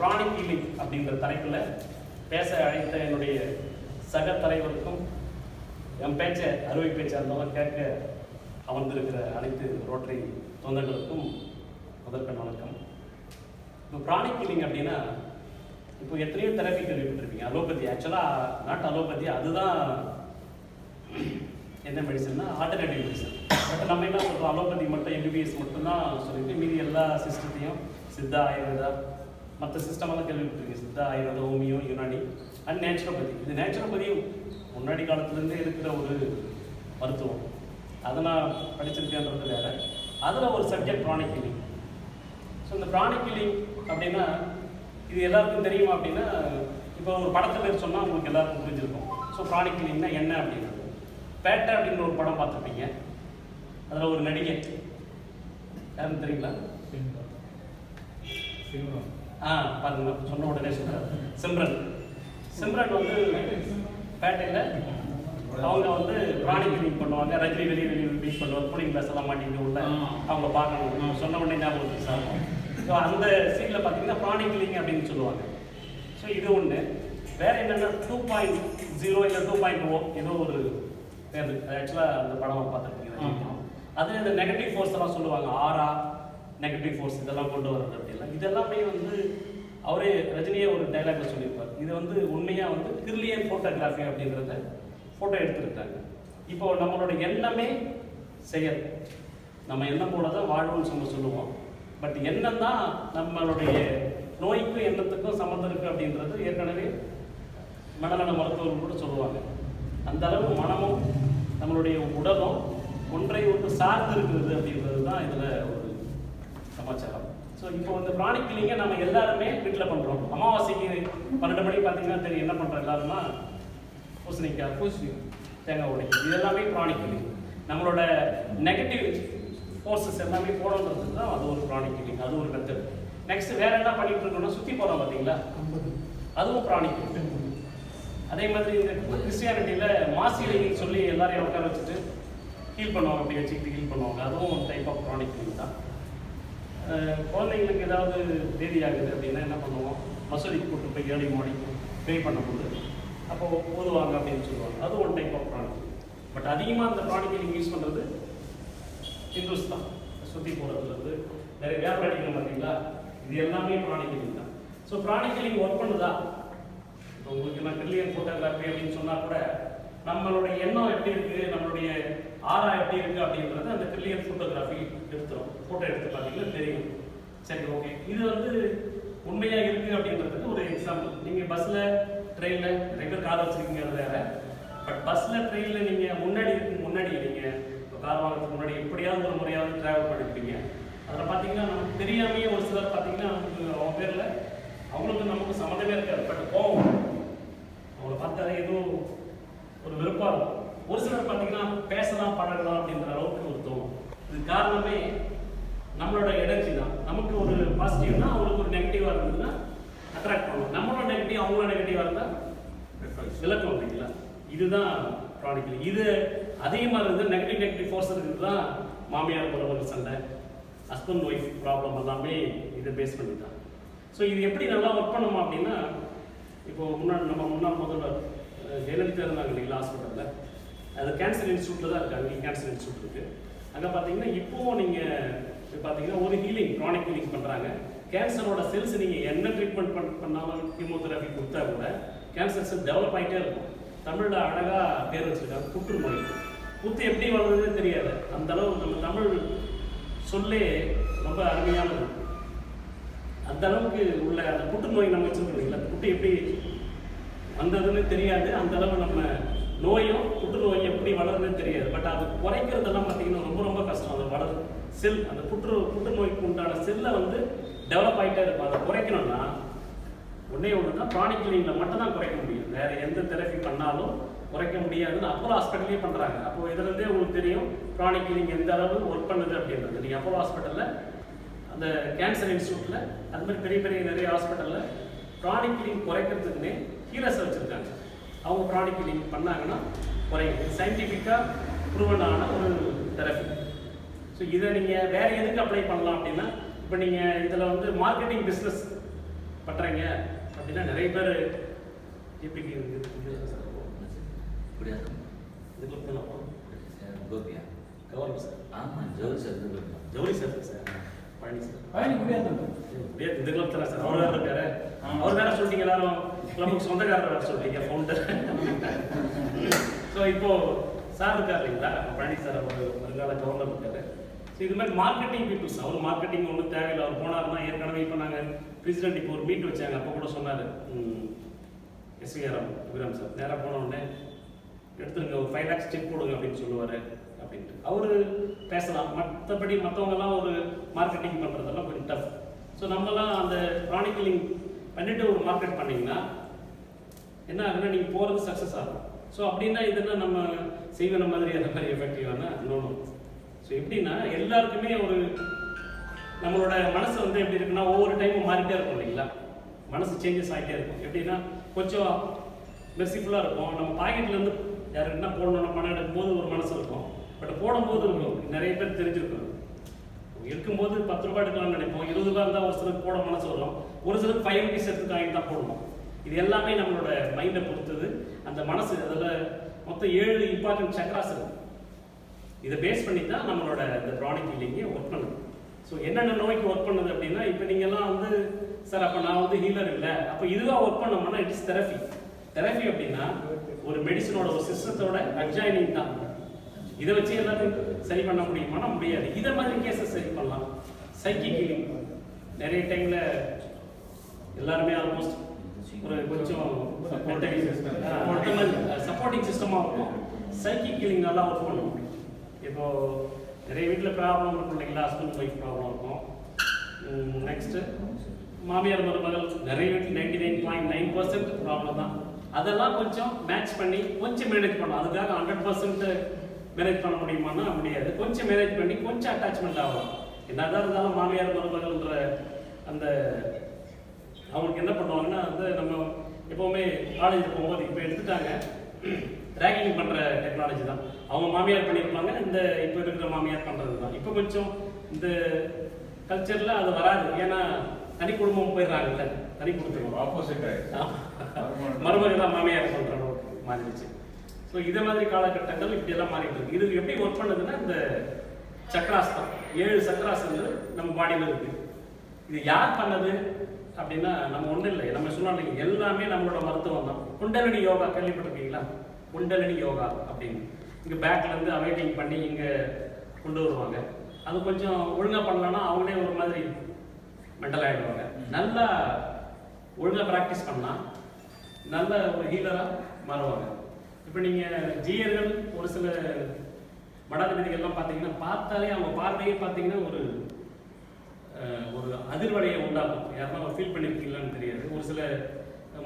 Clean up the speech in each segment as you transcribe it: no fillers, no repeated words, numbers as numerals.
Pranic healing அப்படின்ற தலைப்பில் பேச அழைத்த என்னுடைய சக தலைவருக்கும் என் பேச்சை அறுவை பேச்சை இருந்தவங்க கேட்க அமர்ந்திருக்கிற அனைத்து ரோட்டரி தொண்டர்களுக்கும் முதற்கண் வணக்கம். இப்போ பிராணிக் ஹீலிங் அப்படின்னா இப்போ எத்தனையோ தெரப்பி கேள்விப்பட்டிருப்பீங்க. அலோபதி ஆக்சுவலாக நாட் அலோபதி, அதுதான் என்ன மெடிசன்னா ஆல்டர்னேட்டிவ் மெடிசன். பட் நம்ம என்ன சொல்கிறோம், அலோபதி மட்டும் எம்பிபிஎஸ் மட்டும்தான் சொல்லிட்டு மீதி எல்லா சிஸ்டத்தையும் சித்தா ஆயுர்வேதா மற்ற சிஸ்டமெல்லாம் கேள்விப்பட்டிருக்கீங்க. Siddha Ayurveda homeo Unani and naturopathy. இது நேச்சுரோபதியும் முன்னாடி காலத்துலேருந்தே இருக்கிற ஒரு மருத்துவம். அதை நான் படிச்சிருக்கேன்றது வேறு. அதில் ஒரு சப்ஜெக்ட் பிராணிக் ஹீலிங். ஸோ இந்த பிராணிக் ஹீலிங் அப்படின்னா இது எல்லாருக்கும் தெரியுமா அப்படின்னா, இப்போ ஒரு படத்தில் பேர் சொன்னால் உங்களுக்கு எல்லாருக்கும் புரிஞ்சிருக்கும். ஸோ பிராணிக் ஹீலிங்னா என்ன அப்படின்றது. பேட்டை அப்படின்ற ஒரு படம் பார்த்துருப்பீங்க. அதில் ஒரு நடிகை யாருன்னு தெரியுங்களா? பாருங்க, சொன்ன உடனே சொல்கிறார் சிம்ரன். சிம்ரன் வந்து பேட்டையில் அவங்க வந்து பிராணிக் ஹீலிங் பண்ணுவாங்க. ரஜினி வெளியே மீட் பண்ணுவாங்க. கூலிங் கிளாஸ் எல்லாம் மாட்டிக்கிட்டு உள்ள அவங்க பார்க்கணும். சொன்ன உடனே ஞாபகம் சார். ஸோ அந்த சீனில் பார்த்தீங்கன்னா பிராணிக் ஹீலிங் அப்படின்னு சொல்லுவாங்க. ஸோ இது ஒன்று. வேறு என்னென்னா 2.0 இல்லை 2.0 ஏதோ ஒரு பேர். ஆக்சுவலாக அந்த படம் பார்த்துருக்கீங்க. அது இந்த நெகட்டிவ் ஃபோர்ஸ் எல்லாம் சொல்லுவாங்க. ஆரா நெகட்டிவ் ஃபோர்ஸ் இதெல்லாம் கொண்டு வர்றது அப்படிலாம். இதெல்லாமே வந்து அவரே ரஜினியே ஒரு டைலாக்ல சொல்லியிருப்பார். இது வந்து உண்மையாக வந்து கிர்லியன் ஃபோட்டோகிராஃபி அப்படின்றத ஃபோட்டோ எடுத்துருக்காங்க. இப்போ நம்மளோட எண்ணமே செயல். நம்ம எண்ணம் போல தான் வாழ்வுன்னு சொல்லுவோம். பட் எண்ணம் தான் நம்மளுடைய நோய்க்கும் எண்ணத்துக்கும் சம்மந்தம் இருக்குது அப்படின்றது ஏற்கனவே மனநல மருத்துவர்கள் கூட சொல்லுவாங்க. அந்த அளவு மனமும் நம்மளுடைய உடலும் ஒன்றை ஒன்று சார்ந்து இருக்கிறது அப்படின்றது தான் இதில் ஒரு சமாச்சாரம். ஸோ இப்போ இந்த பிராணிக் ஹீலிங்கை நம்ம எல்லாருமே வீட்டில் பண்ணுறோம். அமாவாசைக்கு 12 மணிக்கு பார்த்தீங்கன்னா தெரியும் என்ன பண்ணுறோம் எல்லாருமா, பூசணிக்காய் தேங்காய் உடை, இது எல்லாமே பிராணிக் ஹீலிங். நம்மளோட நெகட்டிவ் ஃபோர்ஸஸ் எல்லாமே போடணுன்றது தான் அது ஒரு பிராணிக் ஹீலிங். அது ஒரு மெத்தட். நெக்ஸ்ட் வேற என்ன பண்ணிட்டு இருக்கோம்னா சுற்றி போகிறோம் பார்த்தீங்களா, அதுவும் பிராணிக் ஹீலிங். அதே மாதிரி இந்த கிறிஸ்டியானிட்டியில் மாஸ் ஹீலிங் சொல்லி எல்லாரையும் உட்கார வச்சுட்டு ஹீல் பண்ணுவாங்க. அப்படி வச்சுக்கிட்டு ஹீல் பண்ணுவாங்க. அதுவும் ஒரு டைப் ஆஃப் பிராணிக் ஹீலிங் தான். குழந்தைங்களுக்கு ஏதாவது தேதி ஆகுது அப்படின்னா என்ன பண்ணுவோம், மசூதிக்கு கூட்டு போய் ஏழை மாடி பே பண்ணும்போது அப்போது ஓதுவாங்க அப்படின்னு சொல்லுவாங்க. அது one type of pranic healing. But அதிகமாக அந்த பிராணிக் ஹீலிங் யூஸ் பண்ணுறது ஹிந்துஸ் தான். சுற்றி போகிறதுலேருந்து நிறைய வியாபாரிகள் பார்த்தீங்களா, இது எல்லாமே பிராணிக் ஹீலிங் தான். ஸோ பிராணிக் ஹீலிங் ஒர்க் பண்ணுதா? இப்போ உங்களுக்கு நான் கிர்லியன் ஃபோட்டோகிராஃபி அப்படின்னு சொன்னால் கூட நம்மளுடைய எண்ணம் எப்படி இருக்குது, நம்மளுடைய ஆரா எப்படி இருக்குது அப்படின்றது அந்த கிர்லியன் ஃபோட்டோகிராஃபி எடுத்துரும். ஃபோட்டோ எடுத்து பார்த்தீங்கன்னா தெரியும். சரி, ஓகே, இது வந்து உண்மையாக இருக்குது அப்படின்றதுக்கு ஒரு எக்ஸாம்பிள். நீங்கள் பஸ்ஸில் ட்ரெயினில் ரெகுலர் கார் வச்சுருக்கீங்க, அது வேறு. பட் பஸ்ஸில் ட்ரெயினில் நீங்கள் முன்னாடி நீங்கள் இப்போ கார் வாங்கிறதுக்கு முன்னாடி எப்படியாவது ஒரு முறையாவது ட்ராவல் பண்ணியிருப்பீங்க. அதில் பார்த்தீங்கன்னா நமக்கு தெரியாமையே ஒரு சிலர் பார்த்தீங்கன்னா நமக்கு அவங்க பேரில் அவங்களுக்கு நமக்கு சம்மந்தமே இருக்காது. பட் போவோம், அவங்கள பார்த்தாலே ஏதோ ஒரு வெறுப்பாக இருக்கும். ஒரு சிலர் பார்த்தீங்கன்னா பேசலாம் பழகலாம் அப்படின்ற அளவுக்கு ஒரு தோணும். இது காரணமே நம்மளோட எனர்ஜி தான். நமக்கு ஒரு பாசிட்டிவ்னா அவங்களுக்கு ஒரு நெகட்டிவாக இருந்ததுன்னா அட்ராக்ட் பண்ணுவோம். நம்மளோட நெகட்டிவ் அவங்களோட நெகட்டிவாக இருந்தால் விளக்கம் அப்படிங்களா. இதுதான் பிராணிக் ஹீலிங். இது அதிகமாக இருந்து நெகட்டிவ் ஃபோர்ஸ் இருக்கிறது தான் மாமியார் உறவுகள் சண்டை, ஹஸ்பண்ட் ஒய்ஃப் ப்ராப்ளம் எல்லாமே இதை பேஸ் பண்ணி தான். ஸோ இது எப்படி நல்லா ஒர்க் பண்ணுமா அப்படின்னா, இப்போது முன்னாள் முதல்வர் ஜெயலலிதா இருந்தாங்க இல்லைங்களா ஹாஸ்பிட்டலில். அது கேன்சர் இன்ஸ்டியூட்டில் தான் இருக்குது. அங்கே கேன்சர் இன்ஸ்டியூட் இருக்குது. அங்கே பார்த்தீங்கன்னா இப்போது நீங்கள் பார்த்தீங்கன்னா ஒரு ஹீலிங் பிராணிக் ஹீலிங் பண்ணுறாங்க. கேன்சரோட செல்ஸ் நீங்கள் என்ன ட்ரீட்மெண்ட் பண்ணாமல் கீமோதெரபி கொடுத்தா கூட கேன்சர் செல் டெவலப் ஆகிட்டே இருக்கும். தமிழில் அழகாக பேர் வச்சுருக்காங்க புற்றுநோய். புத்து எப்படி வளர்றதுன்னு தெரியாது. அந்த அளவு நம்ம தமிழ் சொல்லே ரொம்ப அருமையானது. அந்த அளவுக்கு உள்ள அந்த புற்றுநோய் நம்ம வச்சுருக்கோம். அந்த புட்டு எப்படி வந்ததுன்னு தெரியாது. அந்த அளவு நம்ம நோயும் புற்றுநோய் எப்படி வளருதுன்னு தெரியாது. பட் அது குறைக்கிறதெல்லாம் பார்த்தீங்கன்னா ரொம்ப ரொம்ப கஷ்டம். அந்த வளர் செல் அந்த புற்றுநோய்க்கு உண்டான செல்லை வந்து டெவலப் ஆகிட்டே இருக்கும். அதை குறைக்கணும்னா ஒன்றே ஒன்று தான், பிராணிக் ஹீலிங்கில் மட்டும்தான் குறைக்க முடியும். வேறு எந்த தெரப்பி பண்ணாலும் குறைக்க முடியாதுன்னு அப்போலோ ஹாஸ்பிட்டல்லே பண்ணுறாங்க. அப்போது இதுலேருந்தே உங்களுக்கு தெரியும் பிராணிக் ஹீலிங் எந்த அளவு ஒர்க் பண்ணுது அப்படின்றது. நீங்கள் அப்போலோ ஹாஸ்பிட்டலில் அந்த கேன்சர் இன்ஸ்டியூட்டில் அது மாதிரி பெரிய பெரிய நிறைய ஹாஸ்பிட்டலில் பிராணிக் ஹீலிங் குறைக்கிறதுக்குன்னே ஹீலர்ஸை வச்சுருக்காங்க. அவங்க பிராணிக் ஹீலிங் பண்ணாங்கன்னா குறையும். சயின்டிஃபிக்காக ப்ரூவனான ஒரு தெரப்பி. ஸோ இதை நீங்கள் வேறு எதுக்கு அப்ளை பண்ணலாம் அப்படின்னா, இப்போ நீங்கள் இதில் வந்து மார்க்கெட்டிங் பிஸ்னஸ் பண்ணுறீங்க அப்படின்னா நிறைய பேர் எப்படி கோபியா கவர்மெண்ட் சார் ஆமாம் ஜோதி சார் ஜவுளி sir sir Palani sir Palani முடியாது இந்த கிளப் தான் சார் அவர் வேறு இருக்காரு அவர் வேறு சொல்லிட்டீங்க எல்லாரும் கிளப்புக்கு சொந்தக்காரர் வேறு சொல்லிட்டீங்க ஃபவுண்டர். ஸோ இப்போது சார் இருக்கார் இல்லைங்களா பழனி சார் அவர் வருங்கால கவர்னர் இருக்காரு. ஸோ இது மாதிரி மார்க்கெட்டிங் பீப்புள்ஸ் அவர் மார்க்கெட்டிங் ஒன்றும் தேவையில்லை. அவர் போனார்னா ஏற்கனவே இப்போ நாங்கள் பிரசிடென்ட் இப்போ ஒரு மீட் வச்சாங்க. அப்போ கூட சொன்னார் எஸ்விஆர் விக்ரம் சார் நேராக போன உடனே எடுத்துருங்க ஒரு 5 lakhs செக் போடுங்க அப்படின்னு சொல்லுவார் அப்படின்ட்டு அவர் பேசலாம். மற்றபடி மற்றவங்கெல்லாம் ஒரு மார்க்கெட்டிங் பண்ணுறதெல்லாம் கொஞ்சம் டஃப். ஸோ நம்மலாம் அந்த க்ரானிக்கலிங் பண்ணிவிட்டு ஒரு மார்க்கெட் பண்ணிங்கன்னா என்ன ஆகுதுன்னா நீங்கள் போகிறது சக்ஸஸ் ஆகும். ஸோ அப்படின்னா இதுனா நம்ம செய்வன மாதிரி அந்த மாதிரி எஃபெக்டிவான இன்னொன்று. ஸோ எப்படின்னா எல்லாருக்குமே ஒரு நம்மளோட மனசு வந்து எப்படி இருக்குன்னா ஒவ்வொரு டைமும் மாறிட்டே இருக்கும் இல்லைங்களா. மனசு சேஞ்சஸ் ஆகிட்டே இருக்கும். எப்படின்னா கொஞ்சம் மெர்சிஃபுல்லாக இருக்கும். நம்ம பாக்கெட்லேருந்து யாருக்குன்னா போடணும் பணம் எடுக்கும்போது ஒரு மனசு இருக்கும். பட் போடும்போது இருக்கும் நிறைய பேர் தெரிஞ்சிருக்கணும். இருக்கும்போது 10 ரூபாய் எடுக்கலாம்னு நினைப்போம். 20 ரூபாய் இருந்தால் ஒரு சிலருக்கு போட மனசு வரும். ஒரு சிலருக்கு 5 rupees எடுத்து வாங்கி தான் போடணும். இது எல்லாமே நம்மளோட மைண்டை பொறுத்தது. அந்த மனசு அதில் மொத்தம் 7 இம்பார்ட்டன்ட் சக்ராஸ் இருக்கு. இதை பேஸ் பண்ணி தான் நம்மளோட இந்த க்ரானிக் ஹீலிங்கே ஒர்க் பண்ணுது. ஸோ என்னென்ன நோய்க்கு ஒர்க் பண்ணுது அப்படின்னா இப்போ நீங்கள்லாம் வந்து சார் அப்போ நான் வந்து ஹீலர் இல்லை அப்போ இதுவாக ஒர்க் பண்ணோம்னா இட் இஸ் தெரபி. தெரபி அப்படின்னா ஒரு மெடிசனோட ஒரு சிஸ்டத்தோட அட்ஜாயினிங் தான். இதை வச்சு எல்லாத்தையும் சரி பண்ண முடியுமானா முடியாது. இதை மாதிரி கேஸஸ் சரி பண்ணலாம். சைக்கிக் ஹீலிங் நிறைய டைமில் எல்லாருமே ஆல்மோஸ்ட் ஒரு கொஞ்சம் சப்போர்ட்டிங் சிஸ்டமாக இருக்கும். சைக்கிக் ஹீலிங் நல்லா ஒர்க் பண்ணும். இப்போது நிறைய வீட்டில் ப்ராப்ளம் இருக்கும் இல்லைங்களா. ஹஸ்பண்ட் ஒய்ஃப் ப்ராப்ளம் இருக்கும். நெக்ஸ்ட்டு மாமியார் மருமகள் நிறைய வீட்டில் 99.9% ப்ராப்ளம் தான். அதெல்லாம் கொஞ்சம் மேட்ச் பண்ணி கொஞ்சம் மேனேஜ் பண்ணணும். அதுக்காக 100% மேனேஜ் பண்ண முடியுமானா முடியாது. கொஞ்சம் மேனேஜ் பண்ணி கொஞ்சம் அட்டாச்மெண்ட் ஆகலாம். என்னதான் இருந்தாலும் மாமியார் மருமகள்ன்ற அந்த அவங்களுக்கு என்ன பண்ணுவாங்கன்னா வந்து நம்ம எப்போவுமே காலேஜ் போகும்போது இப்போ எடுத்துட்டாங்க ரேகிங் பண்ணுற டெக்னாலஜி தான். அவங்க மாமியார் பண்ணியிருப்பாங்க. இந்த இப்போ இருக்கிற மாமியார் பண்ணுறது தான். இப்போ கொஞ்சம் இந்த கல்ச்சரில் அது வராது. ஏன்னா தனி குடும்பம் போயிடுறாங்கல்ல. தனி குடும்பம் ஆப்போசிட் மருமகள் தான் மாமியார் பண்ணுற அளவுக்கு மாறிடுச்சு. ஸோ இதே மாதிரி காலகட்டங்கள் இப்படியெல்லாம் மாறிட்டு இருக்கு. இது எப்படி ஒர்க் பண்ணுதுன்னா இந்த சக்ராஸ் தான். 7 சக்ராஸ் வந்து நம்ம பாடியில் இருக்கு. இது யார் பண்ணது அப்படின்னா நம்ம ஒன்றும் இல்லை. நம்ம சொன்னாலும் எல்லாமே நம்மளோட மருத்துவம் தான். குண்டலினி யோகா கேள்விப்பட்டிருக்கீங்களா? குண்டலினி யோகா அப்படின்னு இங்கே பேக்லேருந்து அவேட்டிங் பண்ணி இங்கே கொண்டு வருவாங்க. அது கொஞ்சம் ஒழுங்காக பண்ணலான்னா அவங்களே ஒரு மாதிரி மென்டல் ஆகிடுவாங்க. நல்லா ஒழுங்காக ப்ராக்டிஸ் பண்ணால் நல்ல ஒரு ஹீலராக மாறுவாங்க. இப்போ நீங்கள் ஜீயர்கள் ஒரு சில மடாதிபதிகள்லாம் பார்த்தீங்கன்னா பார்த்தாலே அவங்க பார்வையே பார்த்தீங்கன்னா ஒரு அதிர்வலையை உண்டாகும். யாருன்னா ஃபீல் பண்ணியிருக்கீங்களான்னு தெரியாது. ஒரு சில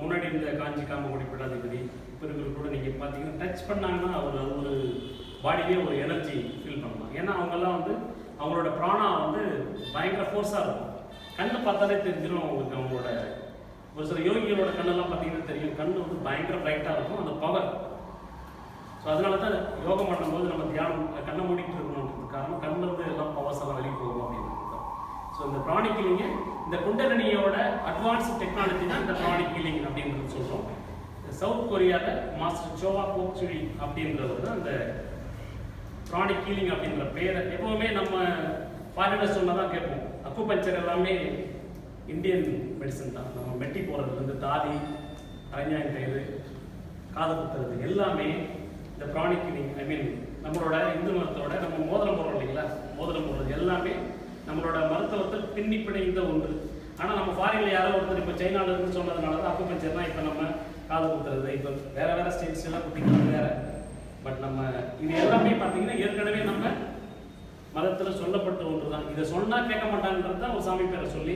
முன்னாடி இருந்த காஞ்சி காமகுடி பீடாதிபதி இப்போ இருக்கிற கூட நீங்கள் பார்த்தீங்கன்னா டச் பண்ணாங்கன்னா அது ஒரு பாடியிலே ஒரு எனர்ஜி ஃபீல் பண்ணலாம். ஏன்னா அவங்கெல்லாம் வந்து அவங்களோட பிராணா வந்து பயங்கர ஃபோர்ஸாக இருக்கும். கண்ணை பார்த்தாலே தெரிஞ்சிடும் அவங்களுக்கு. அவங்களோட ஒரு சில யோகிகளோட கண்ணெல்லாம் பார்த்தீங்கன்னா தெரியும். கண் வந்து பயங்கர பிரைட்டாக இருக்கும். அந்த பவர். ஸோ அதனால தான் யோகம் பண்ணும்போது நம்ம தியானம் கண்ணை மூடிட்டு இருக்கணும்ன்றது காரணம் கண்ணிலிருந்து எல்லாம் பவர்ஸ் எல்லாம் வெளியே போகும் அப்படின்னு. ஸோ இந்த ப்ரானிக் ஹீலிங்க இந்த குண்டலினியோட அட்வான்ஸ் டெக்னாலஜி தான் இந்த ப்ரானிக் ஹீலிங் அப்படின்றது சொல்கிறோம். சவுத் கொரியாவில் மாஸ்டர் சோவா கோக்சுரி அப்படின்றவர் தான் அந்த ப்ரானிக் ஹீலிங் அப்படின்ற பேரை எப்போவுமே நம்ம ஃபாரினர்ஸ் சொன்னால் தான் கேட்போம். அக்குபஞ்சர் எல்லாமே இந்தியன் மெடிசன் தான். நம்ம மெட்டி போகிறதுலேருந்து தாதி அரஞ்சாயம் கயிறு காது குத்துறது எல்லாமே இந்த ப்ரானிக் ஹீலிங். ஐ மீன் நம்மளோட இந்து மதத்தோட நம்ம மோதிரம் போடுறோம் இல்லைங்களா. மோதிரம் போடுறது எல்லாமே நம்மளோட மருத்துவத்தை பின்னி பிணைந்த ஒன்று. ஆனால் நம்ம ஃபாரினில் யாரோ ஒருத்தர் இப்போ சைனாவில் இருந்து சொன்னதுனால தான் அக்குபஞ்சர் தான் இப்போ நம்ம காது குத்துறது இப்போ வேறு ஸ்டேட்ஸ் எல்லாம் குத்திக்கிறது வேறு. பட் நம்ம இது எல்லாமே பார்த்தீங்கன்னா ஏற்கனவே நம்ம மதத்தில் சொல்லப்பட்ட ஒன்று தான். இதை சொன்னால் கேட்க மாட்டாங்கன்றது தான் ஒரு சாமி பேரை சொல்லி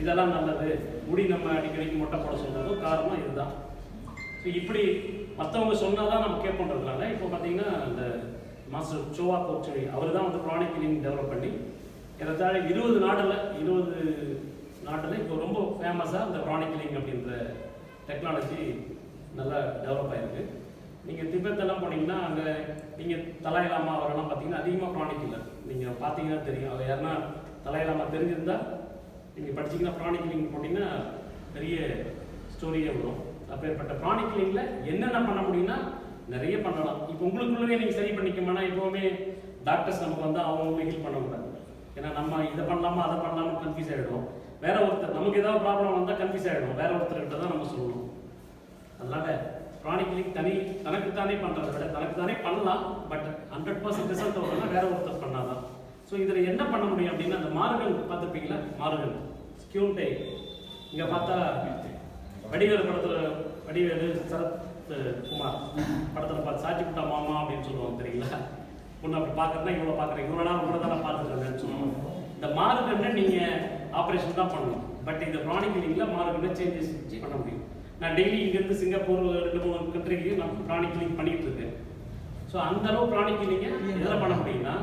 இதெல்லாம் நல்லது முடி நம்ம அடிக்கடிக்கு மொட்டை போட சொல்கிறதும் காரணம் இதுதான். ஸோ இப்படி மற்றவங்க சொன்னால் தான் நம்ம கேட்போன்றதுனால இப்போ பார்த்தீங்கன்னா இந்த மாஸ்டர் சோவா கோக்சுரி அவர் தான் வந்து ப்ரானிக் ஹீலிங் டெவலப் பண்ணி ஏறத்தாழ 20 நாட்டில் இப்போ ரொம்ப ஃபேமஸாக இந்த ப்ரானிக் ஹீலிங் அப்படின்ற டெக்னாலஜி நல்லா டெவலப் ஆகிருக்கு. நீங்கள் திபெத்தெல்லாம் போனீங்கன்னா அங்கே நீங்கள் தலாய் லாமா அவரெல்லாம் பார்த்தீங்கன்னா அதிகமாக ப்ரானிக் இல்லை. நீங்கள் பார்த்தீங்கன்னா தெரியும். அது யாருன்னா தலாய் லாமா தெரிஞ்சிருந்தால் நீங்கள் படிச்சிங்கன்னா ப்ரானிக் ஹீலிங் போட்டிங்கன்னா பெரிய ஸ்டோரியே வரும். அப்பேற்பட்ட ப்ரானிக் கிளினிக்ல என்னென்ன பண்ண முடியும்னா நிறைய பண்ணலாம். இப்போ உங்களுக்குள்ளவே நீங்கள் சரி பண்ணிக்கோமானா எப்போவுமே டாக்டர்ஸ் நமக்கு வந்து அவங்க ஹீல் பண்ணக்கூடாது. ஏன்னா நம்ம இதை பண்ணலாமா அதை பண்ணலாமா கன்ஃபியூஸ் ஆகிடும். வேற ஒருத்தர் நமக்கு ஏதாவது ப்ராப்ளம் வந்தால் கன்ஃபியூஸ் ஆகிடும். வேற ஒருத்தர்கிட்ட தான் நம்ம சொல்லணும். அதனால ப்ரானிக் கிளினிக் தனக்கு தானே பண்ணுறதை விட தனக்கு தானே பண்ணலாம். பட் 100% ரிசல்ட் வரணும்னா வேற ஒருத்தர் பண்ணாதான். ஸோ இதில் என்ன பண்ண முடியும் அப்படின்னா அந்த மாறுகள் பார்த்துருப்பீங்களா, மாறுகள் ஸ்கியூன்டை இங்கே பார்த்தா வடிவேலு படத்தில் வடிவேலு சரத் குமார் படத்தில் பார்த்து சாட்சி புட்டா மாமா அப்படின்னு சொல்லுவாங்க தெரியுங்களா. பொண்ணு அப்படி பார்க்குறதுனா இவ்வளோ பார்க்குறேன், இவ்வளோ நாள் உங்களை தான் நான் பார்த்துருக்கேன்னு சொல்லுவாங்க. இந்த மாறுகண்ணை நீங்கள் ஆப்ரேஷன் தான் பண்ணணும். பட் இந்த ப்ரானிக் கிளினிக்கில் மாறுகண்ணை சேஞ்சஸ் பண்ண முடியும். நான் டெய்லி இங்கேருந்து சிங்கப்பூர் 2-3 கண்ட்ரிக்கு நான் ப்ரானிக் கிளினிக் பண்ணிகிட்டு இருக்கேன். ஸோ அந்தளவு ப்ரானிக் கிளினிக்கை எதில் பண்ண முடியும்னா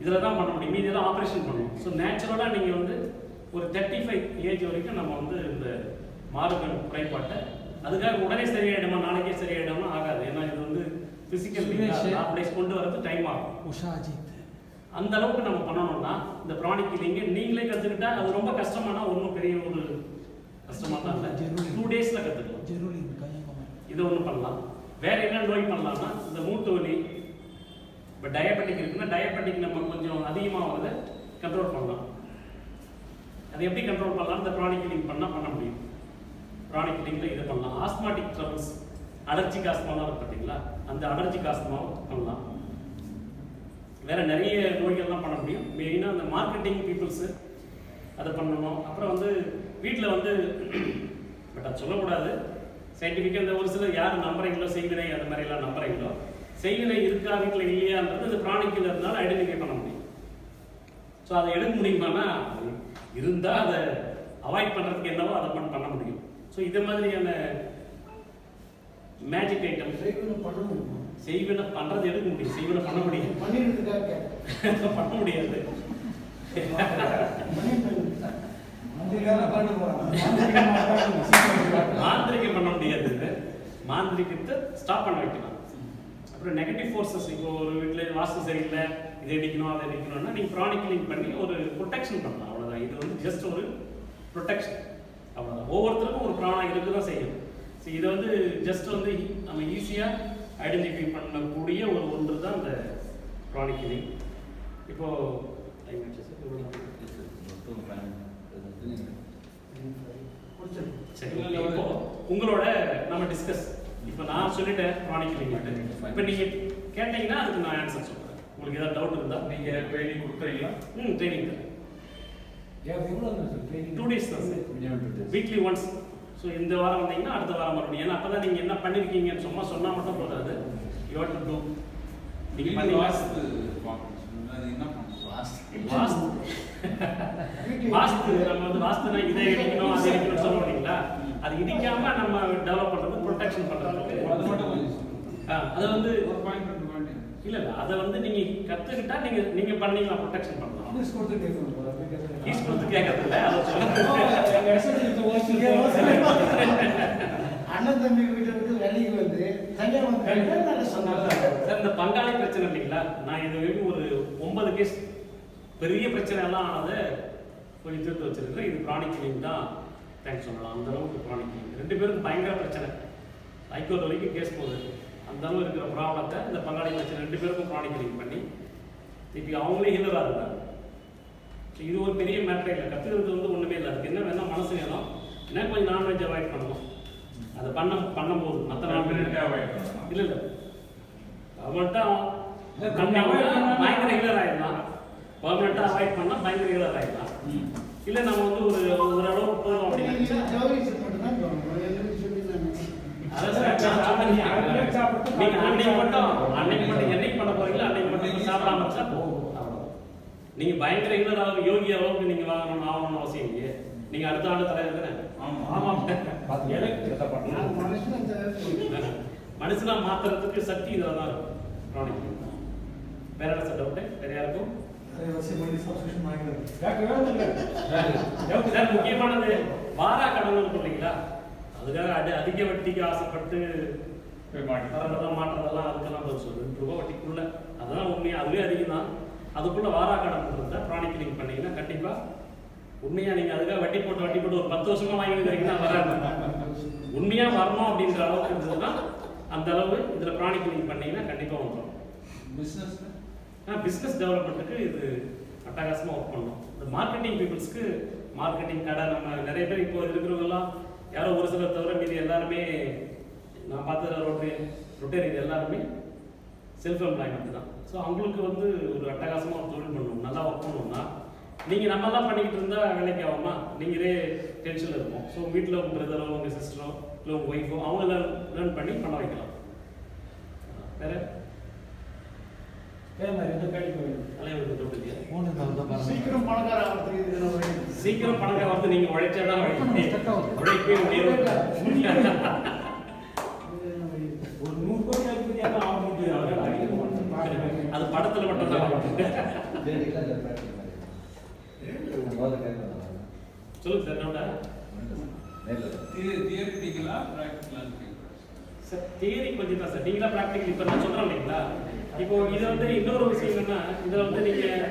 இதில் தான் பண்ண முடியும். மீதி எல்லாம் ஆப்ரேஷன் பண்ணணும். ஸோ நேச்சுரலாக நீங்கள் வந்து ஒரு 35 ஏஜ் வரைக்கும் நம்ம வந்து இந்த மாறுகள் குறைபாட்டை அதுக்காக உடனே சரியாயிடுமா நாளைக்கே சரியாயிடுமா ஆகாது. ஏன்னா இது வந்து ஃபிசிக்கல் அப்ளைஸ் கொண்டு வரது டைம் ஆகும். அந்த அளவுக்கு நம்ம பண்ணணும்னா இந்த ப்ரானிக் கிளினிக்கை நீங்களே கற்றுக்கிட்டா அது ரொம்ப கஷ்டமானா ஒன்றும் பெரிய ஒரு கஷ்டமாக தான் இல்லை. 2 டேஸில் கற்றுக்கலாம். இதை ஒன்று பண்ணலாம். வேற என்ன நோய் பண்ணலாம்னா இந்த மூட்டு வலி, இப்போ டயபெட்டிக் இருக்குன்னா டயபெட்டிக் நம்ம கொஞ்சம் அதிகமாக வந்து கண்ட்ரோல் பண்ணலாம். அது எப்படி கண்ட்ரோல் பண்ணலாம்? இந்த ப்ரானிக் கிளினிக் பண்ணால் பண்ண முடியும். ப்ரானிக் கிளினிக்கில் இதை பண்ணலாம். ஆஸ்மாட்டிக் ட்ரபிள்ஸ், அலர்ஜிக் ஆஸ்மாலாம் இருக்கு பார்த்தீங்களா, அந்த அலர்ஜிக் ஆஸ்மாவும் பண்ணலாம். வேற நிறைய நோய்கள்லாம் பண்ண முடியும். மெயினாக அந்த மார்க்கெட்டிங் பீப்புள்ஸு அதை பண்ணணும். அப்புறம் வந்து வீட்டில் வந்து பட் அது சொல்லக்கூடாது சயின்டிஃபிக்காக. இந்த ஒரு சிலர் யார் நம்புறீங்களோ செய்வினை அந்த மாதிரிலாம் நம்புறீங்களோ செய்வினை இருக்கா வீட்டில் இல்லையான்றது இந்த ப்ரானிக்கில் இருந்தாலும் ஐடென்டிஃபை பண்ண முடியும். ஸோ அதை எடுக்க முடியுமானா இருந்தால் அதை அவாய்ட் பண்ணுறதுக்கு என்னவோ அதை பண்ண முடியும். ஸோ இது மாதிரியான மேஜிக் ஐட்டம் செய்வினை பண்ணுறது எடுக்க முடியும். செய்வினை பண்ண முடியும், பண்ண முடியாது. மாந்திரிகம் பண்ண முடியாது. மாந்திரிகத்தை ஸ்டாப் பண்ண வைக்கலாம். அப்புறம் நெகட்டிவ் ஃபோர்ஸஸ், இப்போ ஒரு வீட்டில் வாஸ்து சரியில்லை, இதை அடிக்கணும் அதை அடிக்கணும்னா நீங்கள் ப்ரானிக் கிளினிக் பண்ணி ஒரு ப்ரொடெக்ஷன் பண்ணலாம். அவ்வளோதான். இது வந்து ஜஸ்ட் ஒரு ப்ரொடெக்ஷன், அவ்வளோதான். ஒவ்வொருத்தருக்கும் ஒரு பிராணம் இருக்க தான் செய்யும். ஸோ இதை வந்து ஜஸ்ட் வந்து நம்ம ஈஸியாக ஐடென்டிஃபை பண்ணக்கூடிய ஒரு ஒன்று தான் இந்த ப்ரானிக் கிளினிக். இப்போது சரி, இப்போ உங்களோட நம்ம டிஸ்கஸ். இப்போ நான் சொல்லிட்டேன் ப்ரானிக் கிளினிக். இப்போ நீங்கள் கேட்டீங்கன்னா அதுக்கு நான் ஆன்சர் சொல்கிறேன். உங்களுக்கு ஏதாவது டவுட் இருந்தால் நீங்கள் ட்ரைனிங் கொடுக்குறீங்களா? ட்ரைனிங் தரேன். 2 days தான் சார், வீக்லி ஒன்ஸ். ஸோ இந்த வாரம் வந்தீங்கன்னா அடுத்த வாரம் மறுபடியும். ஏன்னா அப்போ தான் நீங்கள் என்ன பண்ணியிருக்கீங்கன்னு சும்மா சொன்னால் மட்டும் போதாது. You have to do. நீங்கள் பண்ணி வாஸ்து நம்ம வந்து வாஸ்துனா இதை இடிக்கணும் அதை இடிக்கணும்னு சொல்ல முடியுங்களா? அது இடிக்காம நம்ம டெவலப் பண்ணுறது ப்ரொடெக்ஷன் பண்ணுறதுக்கு அதை வந்து இல்லை இல்லை அதை வந்து நீங்கள் கற்றுக்கிட்டா நீங்கள் பண்ணிக்கலாம், ப்ரொடெக்ஷன் பண்ணலாம். ஃபீஸ் கொடுத்து கேட்கறதில்ல, அதை அண்ணன் தம்பி வீட்டை விட்டு வேலைக்கு வந்து சார் இந்த பங்காளி பிரச்சனை இல்லைங்களா? நான் இது வரைக்கும் ஒரு 9 கேஸ் பெரிய பிரச்சனை எல்லாம் ஆனதை கொஞ்சம் தீர்த்து வச்சிருக்கிறேன். இது ப்ரானிக் கிளினிக் தான் தேங்க்ஸ் சொல்லலாம். அந்த அளவுக்கு ப்ரானிக் கிளினிக் 2 பேருக்கும் பயங்கர பிரச்சனை, ஹைகோர்ட் வரைக்கும் கேஸ் போகுது. அந்த அளவு இருக்கிற ப்ராப்ளத்தை இந்த பங்காளி பிரச்சனை 2 பேருக்கும் ப்ரானிக் கிளினிக் பண்ணி இப்போ அவங்களே ஹீலராக இருந்தாங்க. ஸோ இது ஒரு பெரிய மேட்டரே இல்லை. கற்றுக்கிறது வந்து ஒன்றுமே இல்லை. அதுக்கு என்ன வேணால் மனசு வேணும். என்ன கொஞ்சம் நான்வெஜ் அவாய்ட் பண்ணணும். அதை பண்ணும்போது மற்ற நான்வெஜ் அவாய்ட் பண்ணணும். இல்லை இல்லை பயங்கர ஹீலர் ஆகிடலாம். பர்மனெண்ட்டாக அவாய்ட் பண்ணால் பயங்கர ஹீலர் ஆகிடலாம். இல்லை நம்ம வந்து ஒரு அளவு போதும் அப்படின்னு நீங்க அன்னைக்கு மட்டும் என்னைக்கு பண்ண போறீங்களோ அன்னைக்கு மட்டும் சாப்பிடாம வச்சா போகும். நீங்க பயங்கர ஹீலர் யோகி அளவுக்கு நீங்க ஆகணும்னு அவசியம் இல்லையே. நீங்க அடுத்த ஆண்டு தலைவர் தானே. மனுஷனா மாத்துறதுக்கு சக்தி இதில் தான் இருக்கும். வேற என்ன சார் டவுட்? வேற யாருக்கும்? முக்கியமானது வாரா கடன் இருக்கும் இல்லைங்களா? அதுக்காக அதிக வட்டிக்கு ஆசைப்பட்டு தரதெல்லாம் மாற்றதெல்லாம் அதுக்கெல்லாம் பதில் சொல்லு. 2 ரூபா வட்டிக்குள்ள அதெல்லாம் உண்மையாக அதுவே அதிகம் தான். அதுக்குள்ள வாரா கடன் இருந்தால் ப்ரானிக் கிளினிக் பண்ணீங்கன்னா கண்டிப்பாக உண்மையாக நீங்கள் அதுக்காக வட்டி போட்டு ஒரு 10 வருஷமா வாங்கி வைக்கிறீங்கன்னா வராது. உண்மையாக வரணும் அப்படின்ற அளவுக்கு இருந்ததுன்னா அந்த அளவு இதில் ப்ராணிக் கிளீனிங் பண்ணீங்கன்னா கண்டிப்பாக வந்துடும். பிஸ்னஸ் டெவலப்மெண்ட்டுக்கு இது அட்டகாசமாக ஒர்க் பண்ணணும். இந்த மார்க்கெட்டிங் பீப்புள்ஸ்க்கு மார்க்கெட்டிங் கடை நம்ம நிறைய பேர் இப்போ இருக்கிறவங்கலாம் யாரோ ஒரு சிலர் தவிர மீது எல்லாருமே நான் பார்த்த ரொட்டேரியன் எல்லாருமே செல்ஃப் எம்ப்ளாய்மெண்ட் தான். ஸோ அவங்களுக்கு வந்து ஒரு அட்டகாசமாக ஒரு தொழில் பண்ணணும், நல்லா ஒர்க் பண்ணணும்னா நீங்கள் நம்மலாம் பண்ணிக்கிட்டு இருந்தால் வேலைக்கு ஆகாமா, நீங்களே டென்ஷனில் இருக்கும். ஸோ வீட்டில் உங்கள் பிரதரோ உங்கள் சிஸ்டரோ இல்லை உங்கள் ஒய்ஃபோ அவங்க லேர்ன் பண்ணி பண்ண வைக்கலாம். வேறு சீக்கிரம் பணக்கார ஆகிறதுக்கு சீக்கிரம் பணக்கார வரது நீங்க உழைச்சாதான் உழைப்பே முடியும். ஒரு 100 கோடி ஆக முடியும். அது படத்துல மட்டும் தான் சொல்லுங்க சார். என்னோட தியரி கொஞ்சம் தான் சார், நீங்களா ப்ராக்டிக்கல் இப்போ நான் சொல்றேன் இல்லைங்களா. இப்போ இது வந்து இன்னொரு விஷயம் என்னன்னா, இதில் வந்து நீங்கள்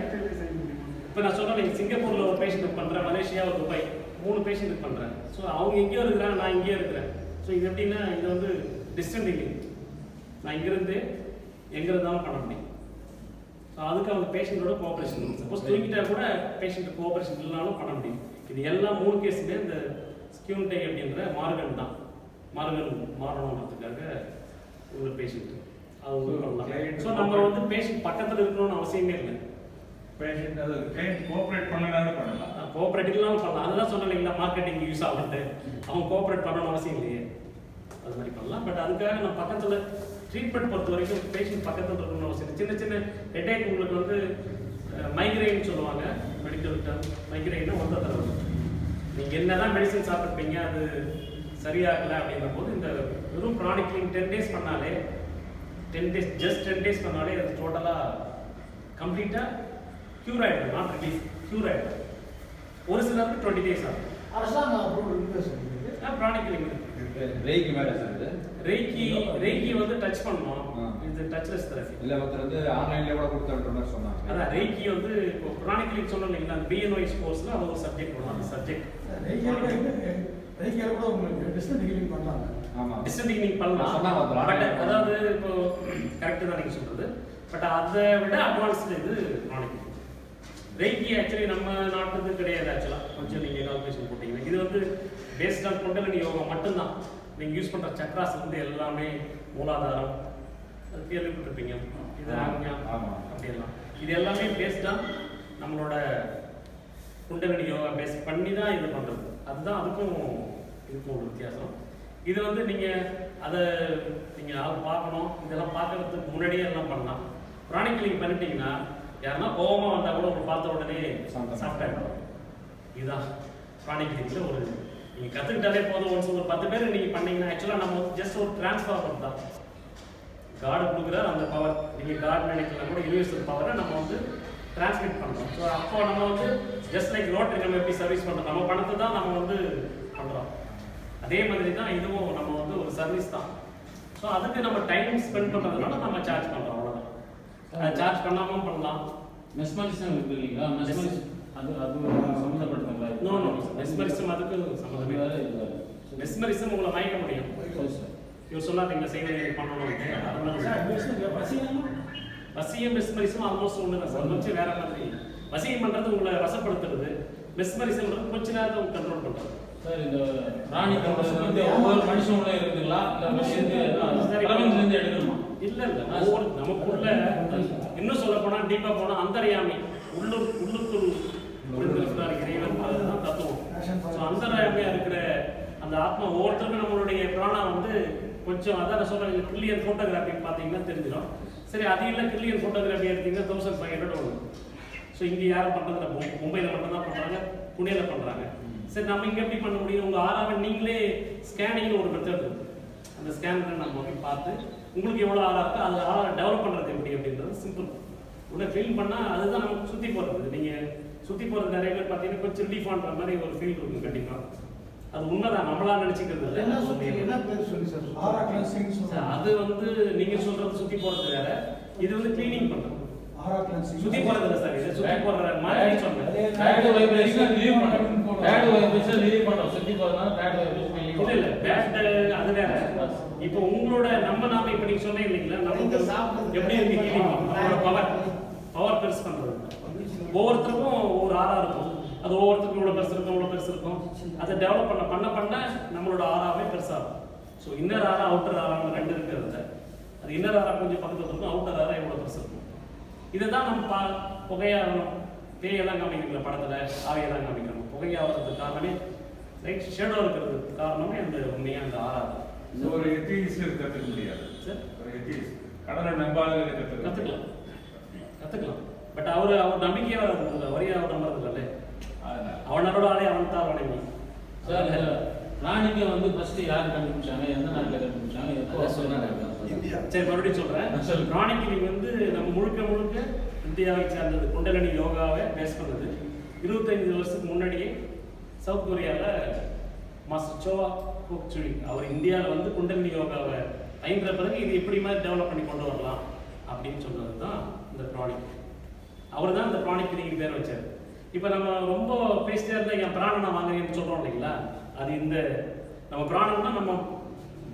இப்போ நான் சொல்கிறேன், நீங்கள் சிங்கப்பூரில் ஒரு பேஷண்ட்டுக்கு பண்ணுறேன், மலேசியா ஒரு துபாய் 3 பேஷண்ட்டுக்கு பண்ணுறேன். ஸோ அவங்க எங்கேயோ இருக்கிறாங்க, நான் இங்கேயோ இருக்கிறேன். ஸோ இது எப்படின்னா இது வந்து டிஸ்டன்ட் ஹீலிங். நான் இங்கேருந்து எங்கே இருந்தாலும் பண்ண முடியும். ஸோ அதுக்கு அவங்க பேஷண்ட்டோட கோஆப்ரேஷன், சப்போஸ் தூங்கிட்டா கூட பேஷண்ட்டு கோஆப்ரேஷன் இல்லைனாலும் பண்ண முடியும். இது எல்லா 3 கேஸுமே இந்த ஸ்கியூன்டை அப்படின்ற மார்கன் தான். மார்கன் மாறணுன்றதுக்காக ஒரு பேஷண்ட்டு அவங்க பண்ணலாம். ஸோ நம்ம வந்து பேஷண்ட் பக்கத்தில் இருக்கணும்னு அவசியமே இல்லை. பேஷண்ட் அது கிளைண்ட் கோஆப்ரேட் பண்ணனாலும் பண்ணலாம், கோஆப்ரேட் இல்லைனாலும் பண்ணலாம். அதுதான் சொன்னேன் இல்லைங்களா, மார்க்கெட்டிங் யூஸ் ஆகுது. அவங்க கோஆப்ரேட் பண்ணணும்னு அவசியம் இல்லையே, அது மாதிரி பண்ணலாம். பட் அதுக்காக நம்ம பக்கத்தில் ட்ரீட்மெண்ட் பொறுத்த வரைக்கும் பேஷண்ட் பக்கத்தில் இருக்கணும்னு அவசியம் இல்லை. சின்ன சின்ன ஹெட்டேக் உங்களுக்கு வந்து மைக்ரைன் சொல்லுவாங்க, மெடிக்கல் டேர்ம். மைக்ரைன்னா வந்த தரவு நீங்கள் என்ன தான் மெடிசன் சாப்பிட்ருப்பீங்க, அது சரியாகலை அப்படின்ற போது இந்த வெறும் ப்ரானிக் கிளீனிங் 10 days பண்ணாலே 10 days ஜஸ்ட் 10 days பண்ணாலே அது டோட்டலாக கம்ப்ளீட்டாக க்யூர் ஆகிடும். நாட் ரிலீஃப், க்யூர் ஆகிடும். ஒரு சிலருக்கு 20 days ஆகும். அரசாங்கம் அப்ரூவல் இருக்கு சார். ப்ரானிக் கிளீனிங் ரேக்கி மேல சார் ரேக்கி வந்து டச் பண்ணணும். இது டச்லெஸ் தெரபி இல்ல ஒருத்தர் வந்து ஆன்லைன்ல கூட கொடுத்துன்ற மாதிரி சொன்னாங்க. அதான் ரேக்கி வந்து இப்போ ப்ரானிக் கிளீனிங் சொன்னோம் இல்லைங்களா, அந்த பிஎன்ஒய் கோர்ஸ்ல அது ஒரு சப்ஜெக்ட் வரும். அந்த சப்ஜெக்ட் ரேக்கியால கூட உங்களுக்கு டிஸ்டன்ட் ஹீலிங் பண்ணலாம். ஆமா, டிஸ்டன்ட் ஹீலிங் பண்ணலாம். பட் அதாவது இப்போ கரெக்ட் தான் நீங்க சொல்றது. பட் அதை விட அட்வான்ஸ்டு இது ப்ரானிக் ரேக்கி. ஆக்சுவலி நம்ம நாட்டுக்கு கிடையாது. ஆக்சுவலாக கொஞ்சம் நீங்கள் கால்குலேஷன் போட்டிங்கன்னா இது வந்து பேஸ்ட் ஆன் குண்டலினி யோகா மட்டும்தான். நீங்கள் யூஸ் பண்ணுற சக்ராஸ் வந்து எல்லாமே மூலாதாரம், அது கேள்விப்பட்டிருப்பீங்க, இது ஆக்ஞா அப்படியெல்லாம், இது எல்லாமே பேஸ்ட் ஆன் நம்மளோட குண்டலினி யோகா பேஸ் பண்ணி தான் இது பண்ணுறது. அதுதான் அதுக்கும் இதுக்கும் ஒரு வித்தியாசம். இது வந்து நீங்கள் அதை நீங்கள் பார்க்கணும். இதெல்லாம் பார்க்கறதுக்கு முன்னாடியே எல்லாம் பண்ணலாம். ப்ரானிக் கிளீனிங் பண்ணிட்டீங்கன்னா யாருன்னா கோவமாக வந்தால் கூட உங்களுக்கு பார்த்த உடனே சாஃப்டாகிடும். இதுதான் ப்ரானிக் கிளீனிங்கில் ஒரு நீங்கள் கற்றுக்கிட்டாலே போதும். ஒன்ஸ் ஒரு 10 பேர் நீங்கள் பண்ணீங்கன்னா ஆக்சுவலாக நம்ம ஜஸ்ட் ஒரு டிரான்ஸ்ஃபார்மர் தான். காடு கொடுக்குற அந்த பவர், நீங்கள் காடு நினைக்கலாம் கூட யூனிவர்சல் பவரை நம்ம வந்து டிரான்ஸ்மிட் பண்ணுறோம். ஸோ அப்போ நம்ம வந்து ஜஸ்ட் லைக் ரோட்டரி நம்ம எப்படி சர்வீஸ் பண்ணுறோம், நம்ம பணத்தை தான் நம்ம வந்து பண்ணுறோம். அதே மாதிரி தான் இதுவும் நம்ம வந்து ஒரு சர்வீஸ் தான். ஸோ அதுக்கு நம்ம டைம் ஸ்பெண்ட் பண்ணுறதுனால நம்ம சார்ஜ் பண்ணுறோம், அவ்வளோதான். சார்ஜ் பண்ணாமல் பண்ணலாம். மெஸ்மரிசம் இருக்கு இல்லைங்களா, மெஸ்மரிசம் அது சம்மந்தப்பட்டதுங்களா? நோ நோ, மெஸ்மரிசம் அதுக்கு சம்மந்தமே இல்லை. மெஸ்மரிசம் உங்களை மயக்க முடியும். இவர் சொல்லாதீங்க செய்வதை பண்ணணும். வசியம் மெஸ்மரிசம் ஆல்மோஸ்ட் ஒன்று தான் சார், கொஞ்சம் வேற மாதிரி. வசியம் பண்ணுறது உங்களை வசப்படுத்துறது, மெஸ்மரிசம் கொஞ்ச நேரத்தை கண்ட்ரோல் பண்ணுறது. சார் இந்த ராணி வந்து ஒவ்வொரு மனுஷனுள்ள இருக்குங்களா, இல்லை எடுக்கணுமா? இல்லை இல்லை, ஒவ்வொரு நமக்குள்ள இன்னும் சொல்ல போனால் டீப்பாக போனால் அந்தர்யாமி உள்ளுக்குள் இருக்கிறார் இறைவன், அதுதான் தத்துவம். ஸோ அந்தர்யாமியாக இருக்கிற அந்த ஆத்மா ஒவ்வொருத்தருக்கும் நம்மளுடைய பிராணா வந்து கொஞ்சம் அதான் நான் சொல்கிறேன். கில்லியன் ஃபோட்டோகிராஃபி பார்த்தீங்கன்னா தெரிஞ்சிடும். சரி, அது இல்லை கில்லியன் ஃபோட்டோகிராஃபி எடுத்தீங்கன்னா 1500 வரும். ஸோ இங்கே யாரும் பண்ணுறதில்ல, மும்பையில் மட்டும்தான் பண்ணுறாங்க, புனேயில் பண்ணுறாங்க. சரி, நம்ம இங்கே எப்படி பண்ண முடியும்? உங்கள் ஆறாவை நீங்களே ஸ்கேனிங்னு ஒரு மெத்தட் இருக்குது. அந்த ஸ்கேனில் நம்ம போய் பார்த்து உங்களுக்கு எவ்வளோ ஆறாக இருக்கோ அது ஆறாக டெவலப் பண்ணுறது எப்படி அப்படின்றது சிம்பிள். உடனே ஃபீல் பண்ணால் அதுதான் நமக்கு சுற்றி போகிறது. நீங்கள் சுற்றி போகிறது நிறைய பேர் பார்த்தீங்கன்னா கொஞ்சம் ரிலீஃப் பண்ணுற மாதிரி ஒரு ஃபீல் இருக்கும் கண்டிப்பாக. அது உண்மைதான், நம்மளா நினச்சிக்கிறது இல்லை. என்ன பேர் சொல்லி சார்? ஆரா கிளென்சிங் சொல்றாங்க. அது வந்து நீங்கள் சொல்கிறது சுற்றி போகிறது வேற, இது வந்து கிளீனிங் பண்ணுறது. ஆரா கிளென்சிங் சுற்றி போகிறது இல்லை சார், இது சுற்றி போடுற மாதிரி சொன்னேன். பேட் வைப்ரேஷன் ரிலீவ் பண்ணுறோம், பேட் வைப்ரேஷன் ரிலீவ் பண்ணுறோம். சுற்றி போகிறதுனால பேட் வைப்ரேஷன் இல்லை இல்லை, பேட் இப்போ உங்களோட நாம இப்போ நீங்க சொன்னீங்க இல்லைங்களா, நமக்கு எப்படி இருக்கு ஹீலிங், நம்மளோட பவர் பெருசு பண்றது. ஒவ்வொருத்தருக்கும் ஒரு ஆறா இருக்கும், அது ஒவ்வொருத்தருக்கும் இவ்வளோ பெருசு இருக்கும், இவ்வளோ பெருசு இருக்கும். அதை டெவலப் பண்ண நம்மளோட ஆறாவே பெருசாகும். ஸோ இன்னர் ஆறா அவுட்டர் ஆறான்னு ரெண்டு இருக்கிறது. அது இன்னர் ஆறா கொஞ்சம் பக்கத்தில் இருக்கும், அவுட்டர் ஆறா எவ்வளோ பெருசு இருக்கும். இதை தான் நம்ம புகையாகணும், பேயெல்லாம் காமிக்கிறோம் படத்தில், ஆவையெல்லாம் காமிக்கிறோம். புகையாகிறதுக்கு காரணமே ரைட் ஷேடோ இருக்கிறதுக்கு காரணமே அந்த உண்மையாக அந்த ஆறா. ஒரு எத்தியிஸ்ட் கற்றுக்க முடியாது சார். ஒரு எத்தியிஸ்ட் கடலை நம்பாத கற்றுக்கலாம். பட் அவர் நம்பிக்கையாக இருந்தது, அவரையே அவர் நம்புறது இல்லை. அவனோட ஆளே அவன் தான் வணங்கி. சார் ராணிக்கு வந்து ஃபர்ஸ்ட் யார் கண்டுபிடிச்சாங்க, எந்த நாட்டில் கண்டுபிடிச்சாங்க, எப்போ சொன்னாங்க? இந்தியா. சரி, மறுபடியும் சொல்கிறேன். ராணிக்கு நீங்கள் வந்து நம்ம முழுக்க இந்தியாவை சார்ந்தது. குண்டலினி யோகாவை பேஸ் பண்ணது 25 வருஷத்துக்கு முன்னாடியே சவுத் கொரியாவில் மாஸ்டர் சோவா கோக்சுரி அவர் இந்தியாவில் வந்து குண்டலினி யோகாவை பயின்ற பிறகு இது எப்படி மாதிரி டெவலப் பண்ணி கொண்டு வரலாம் அப்படின்னு சொன்னது தான் இந்த ப்ராடக்ட். அவர் தான் இந்த ப்ராடக்ட் நீங்கள் பேர் வச்சார். இப்போ நம்ம ரொம்ப பேசிட்டே இருந்தால் என் பிராணனை வாங்குறேன்னு சொல்கிறோம் இல்லைங்களா, அது இந்த நம்ம பிராணம்னா நம்ம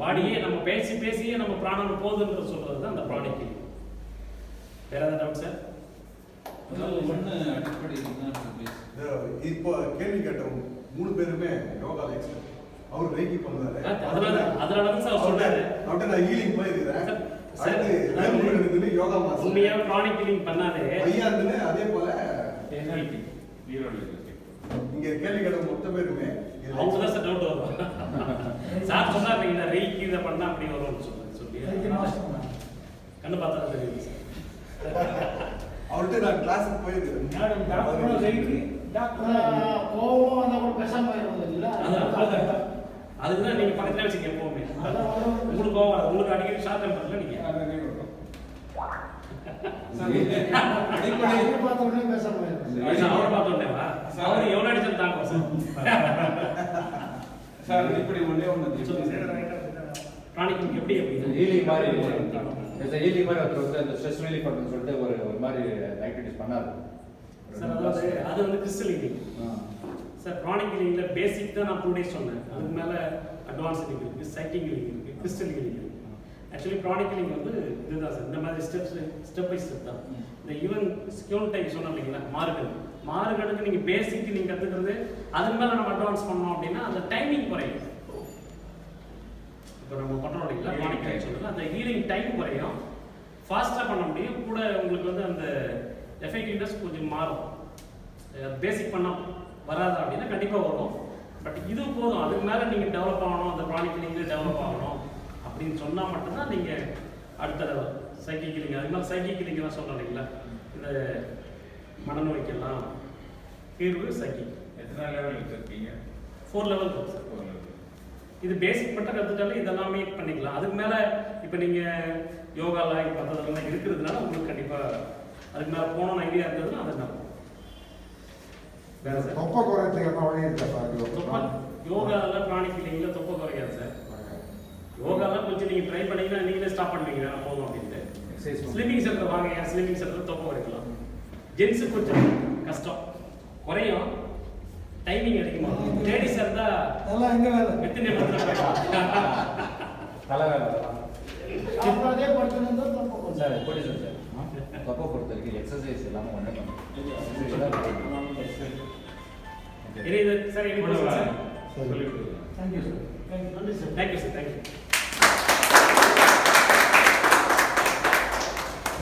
பாடியே நம்ம பேசியே நம்ம பிராணம் போகுதுன்ற சொல்கிறது தான் அந்த ப்ராடக்ட். வேற ஏதாவது டவுட் சார்? ஒன்று அடிப்படை இப்போ கேள்வி கேட்டவங்க 3 பேருமே யோகா எக்ஸ்பர்ட். அவர் ரெய்கி பண்ணுவாரு. அதனால தான் சார் சொல்றாரு. அவர்ட்ட நான் ஹீலிங் போயிருக்கிறேன். சார் அடுத்து யோகா மாஸ்டர். உண்மையா க்ரானிக் ஹீலிங் பண்ணாலே ஐயா இருந்துன்னு அதே போல NLP நியூரல் இங்க கேள்வி கேட்டவங்க மொத்த பேருமே அவங்க தான் சார் டவுட் வரும். சார் சொன்னார் நீங்க ரெய்கி இதை பண்ணா அப்படி வரும்னு சொல்லி கண்ணு பார்த்தா தெரியுது சார். அவர்கிட்ட நான் கிளாஸுக்கு போயிருக்கிறேன். அதுக்குதான் நீங்க பக்கத்துல வச்சுக்க எப்பவுமே. உங்களுக்கு கோவம் வராது, உங்களுக்கு அடிக்கடி ஷார்ட் டெம்பர்ல நீங்க அவரை பார்த்தோன்னேவா அவர் எவ்வளவு அடிச்சாலும் தாங்க சார் இப்படி ஒண்ணே ஒன்று ப்ராணிக் எப்படி ஹீலிங் மாதிரி ஹீலிங் மாதிரி ஒருத்தர் வந்து அந்த ஸ்ட்ரெஸ் ரிலீஃப் பண்ணுன்னு சொல்லிட்டு ஒரு மாதிரி ஆக்டிவிட்டிஸ் பண்ணாரு சார். அதாவது அது வந்து கிறிஸ்டல் ஹீலிங் சார். ப்ராணிக் ஹீலிங்ல பேசிக் தான் நான் 2 days சொன்னேன். அதுக்கு மேல அட்வான்ஸ் ஹீலிங் இருக்கு, சைக்கிங் ஹீலிங் இருக்கு, கிறிஸ்டல் ஹீலிங் இருக்கு. ஆக்சுவலி ப்ராணிக் ஹீலிங் வந்து இதுதான் சார். இந்த மாதிரி ஸ்டெப் பை ஸ்டெப் தான். இந்த ஈவன் ஸ்கியூன் டைப் சொன்னோம் இல்லைங்களா, மாறுகளுக்கு நீங்க பேசிக் நீங்க கத்துக்கிறது, அதுக்கு மேல நம்ம அட்வான்ஸ் பண்ணோம் அப்படின்னா அந்த டைமிங் குறையும். இப்போ நம்ம பண்றோம் இல்லைங்களா ப்ராணிக் டைப் சொல்றது, அந்த ஹீலிங் டைம் குறையும், ஃபாஸ்டா பண்ண முடியும். கூட உங்களுக்கு வந்து அந்த எஃபெக்டிவ்னஸ் கொஞ்சம் மாறும். பேசிக் பண்ண வராது அப்படின்னா கண்டிப்பா வரும். பட் இது போதும், அதுக்கு மேல நீங்க டெவலப் ஆகணும், அந்த ப்ராணிக் நீங்க டெவலப் ஆகணும் அப்படின்னு சொன்னா மட்டும்தான் நீங்க அடுத்த சைக்கிக் ஹீலிங், அது மாதிரி சைக்கிக் ஹீலிங் தான் சொல்றோம் இல்லைங்களா, இந்த மனநோய்க்கெல்லாம் தீர்வு சைக்கிக். எத்தனை லெவல் வச்சிருக்கீங்க? 4 லெவல் சார். இது பேசிக் மட்டும் கற்றுட்டாலே இதெல்லாமே பண்ணிக்கலாம். அதுக்கு மேலே இப்போ நீங்கள் யோகாலாம் மற்றதெல்லாம் இருக்கிறதுனால உங்களுக்கு கண்டிப்பாக அதுக்கு மேலே போகணும்னு ஐடியா இருந்ததுன்னா அதை நான் வேறு சார். தொப்பை குறையத்துக்கு என்ன வழி இருக்கா சார்? யோகாவில் ப்ராணிக் ஹீலிங்கில் தொப்பை குறையாது சார். யோகாலாம் கொஞ்சம் நீங்கள் ட்ரை பண்ணீங்கன்னா நீங்களே ஸ்டாப் பண்ணுவீங்க போதும் அப்படின்ட்டு. ஸ்லிமிங் சென்டர் வாங்க, ஏன் ஸ்லிமிங் சென்டர் தொப்பை குறைக்கலாம். ஜென்ஸுக்கு கொஞ்சம் கஷ்டம், குறையும், டைமிங் அதிகமாகும். லேடிஸ் இருந்தா அதெல்லாம் எங்க வேலை எத்தனை மணி தலை வேலை சாப்பிடாதே படுத்துனதா தப்பு சார். எப்படி சார் தொப்பை பொறுத்த வரைக்கும் எக்ஸசைஸ் எல்லாமே ஒன்றே பண்ணும். சார். சொல்லிவிட்டு thank you sir. Thank you sir. Thank you.